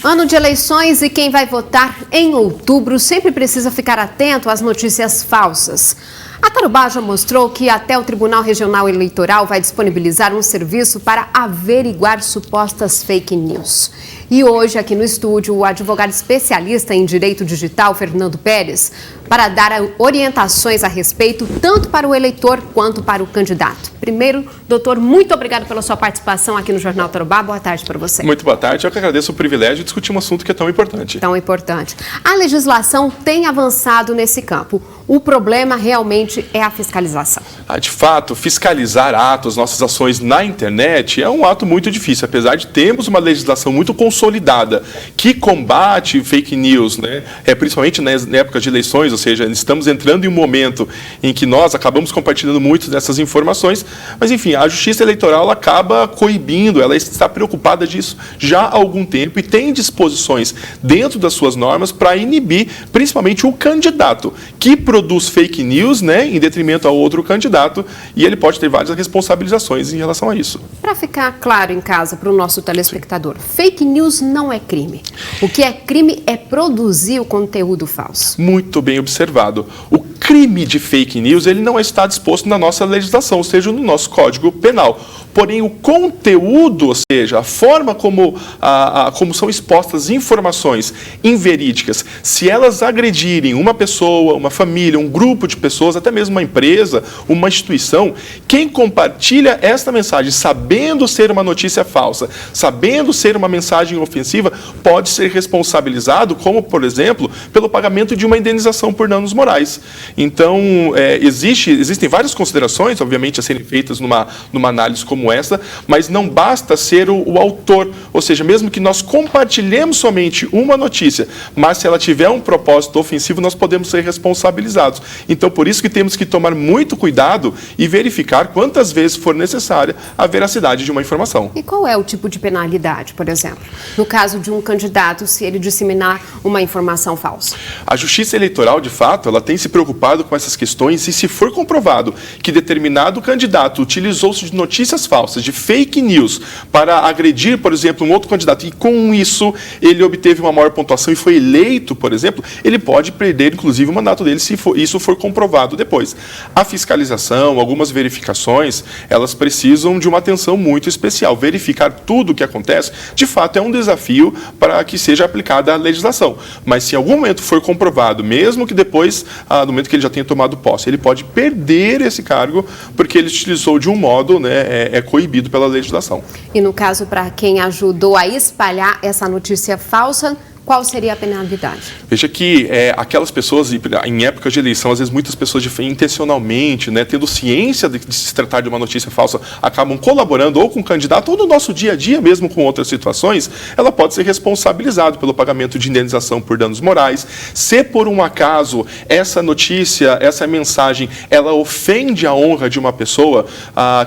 Ano de eleições e quem vai votar em outubro sempre precisa ficar atento às notícias falsas. A Tarubá já mostrou que até o Tribunal Regional Eleitoral vai disponibilizar um serviço para averiguar supostas fake news. E hoje, aqui no estúdio, o advogado especialista em direito digital, Fernando Pérez, para dar orientações a respeito tanto para o eleitor quanto para o candidato. Primeiro, doutor, muito obrigado pela sua participação aqui no Jornal Tarubá. Boa tarde para você. Muito boa tarde. Eu que agradeço o privilégio de discutir um assunto que é tão importante. Tão importante. A legislação tem avançado nesse campo. O problema realmente é a fiscalização. De fato, fiscalizar atos, nossas ações na internet é um ato muito difícil, apesar de termos uma legislação muito consolidada que combate fake news, né? Principalmente na época de eleições, ou seja, estamos entrando em um momento em que nós acabamos compartilhando muito dessas informações, mas enfim, a Justiça Eleitoral acaba coibindo, ela está preocupada disso já há algum tempo e tem disposições dentro das suas normas para inibir principalmente o candidato que produz fake news, né, em detrimento ao outro candidato, e ele pode ter várias responsabilizações em relação a isso. Para ficar claro em casa para o nosso telespectador, fake news não é crime. O que é crime é produzir o conteúdo falso. Muito bem observado. O crime de fake news, ele não está disposto na nossa legislação, ou seja, no nosso Código Penal. Porém, o conteúdo, ou seja, a forma como são expostas informações inverídicas, se elas agredirem uma pessoa, uma família, um grupo de pessoas, até mesmo uma empresa, uma instituição, quem compartilha esta mensagem sabendo ser uma notícia falsa, sabendo ser uma mensagem ofensiva, pode ser responsabilizado, como, por exemplo, pelo pagamento de uma indenização por danos morais. Então, existem várias considerações, obviamente, a serem feitas numa análise como essa, mas não basta ser o autor, ou seja, mesmo que nós compartilhemos somente uma notícia, mas se ela tiver um propósito ofensivo, nós podemos ser responsabilizados. Então, por isso que temos que tomar muito cuidado e verificar quantas vezes for necessária a veracidade de uma informação. E qual é o tipo de penalidade, por exemplo, no caso de um candidato, se ele disseminar uma informação falsa? A Justiça Eleitoral, de fato, ela tem se preocupado com essas questões e se for comprovado que determinado candidato utilizou-se de notícias falsas, de fake news, para agredir, por exemplo, um outro candidato e com isso ele obteve uma maior pontuação e foi eleito, por exemplo, ele pode perder, inclusive, o mandato dele se isso for comprovado depois. A fiscalização, algumas verificações, elas precisam de uma atenção muito especial. Verificar tudo o que acontece, de fato, é um desafio para que seja aplicada a legislação. Mas se em algum momento for comprovado, mesmo que depois, no momento que ele já tenha tomado posse, ele pode perder esse cargo porque ele utilizou de um modo, né, coibido pela legislação. E no caso, para quem ajudou a espalhar essa notícia falsa, qual seria a penalidade? Veja que aquelas pessoas, em épocas de eleição, às vezes muitas pessoas intencionalmente, né, tendo ciência de se tratar de uma notícia falsa, acabam colaborando ou com o candidato ou no nosso dia a dia mesmo com outras situações, ela pode ser responsabilizada pelo pagamento de indenização por danos morais. Se por um acaso essa notícia, essa mensagem, ela ofende a honra de uma pessoa,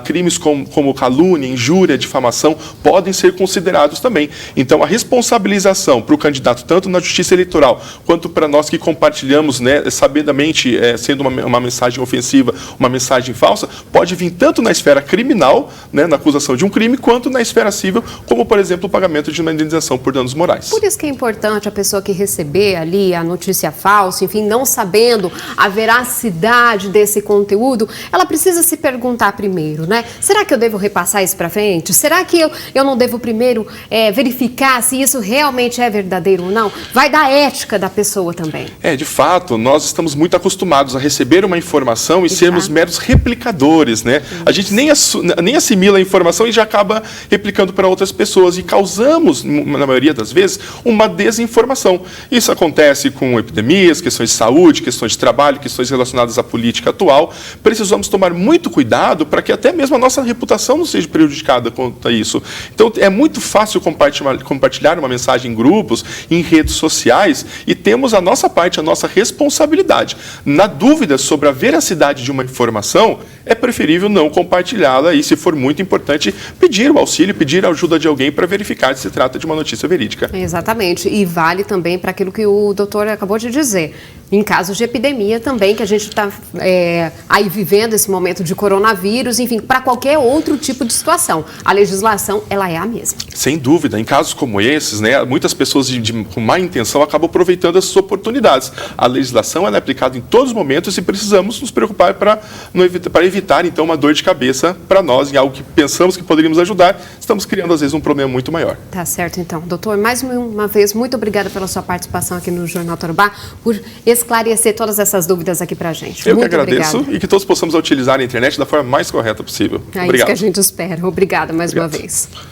crimes como calúnia, injúria, difamação, podem ser considerados também. Então, a responsabilização para o candidato tanto na Justiça Eleitoral, quanto para nós que compartilhamos, né, sabidamente, sendo uma mensagem ofensiva, uma mensagem falsa, pode vir tanto na esfera criminal, né, na acusação de um crime, quanto na esfera civil, como, por exemplo, o pagamento de uma indenização por danos morais. Por isso que é importante a pessoa que receber ali a notícia falsa, enfim, não sabendo a veracidade desse conteúdo, ela precisa se perguntar primeiro, né? Será que eu devo repassar isso para frente? Será que eu não devo primeiro verificar se isso realmente é verdadeiro ou não? Vai da ética da pessoa também. De fato, nós estamos muito acostumados a receber uma informação e sermos meros replicadores, né? Isso. A gente nem assimila a informação e já acaba replicando para outras pessoas e causamos, na maioria das vezes, uma desinformação. Isso acontece com epidemias, questões de saúde, questões de trabalho, questões relacionadas à política atual. Precisamos tomar muito cuidado para que até mesmo a nossa reputação não seja prejudicada quanto a isso. Então, é muito fácil compartilhar uma mensagem em grupos, em redes sociais, e temos a nossa parte, a nossa responsabilidade. Na dúvida sobre a veracidade de uma informação, é preferível não compartilhá-la e, se for muito importante, pedir o auxílio, pedir a ajuda de alguém para verificar se trata de uma notícia verídica. Exatamente. E vale também para aquilo que o doutor acabou de dizer. Em casos de epidemia também, que a gente está aí vivendo esse momento de coronavírus, enfim, para qualquer outro tipo de situação. A legislação, ela é a mesma. Sem dúvida. Em casos como esses, né, muitas pessoas com má intenção acabam aproveitando essas oportunidades. A legislação ela é aplicada em todos os momentos e precisamos nos preocupar para evitar, então, uma dor de cabeça para nós em algo que pensamos que poderíamos ajudar. Estamos criando, às vezes, um problema muito maior. Tá certo, então. Doutor, mais uma vez, muito obrigada pela sua participação aqui no Jornal Tarobá, por esclarecer todas essas dúvidas aqui para a gente. Eu muito que agradeço obrigada. E que todos possamos utilizar a internet da forma mais correta possível. É Obrigado. isso que a gente espera. Obrigada mais uma vez.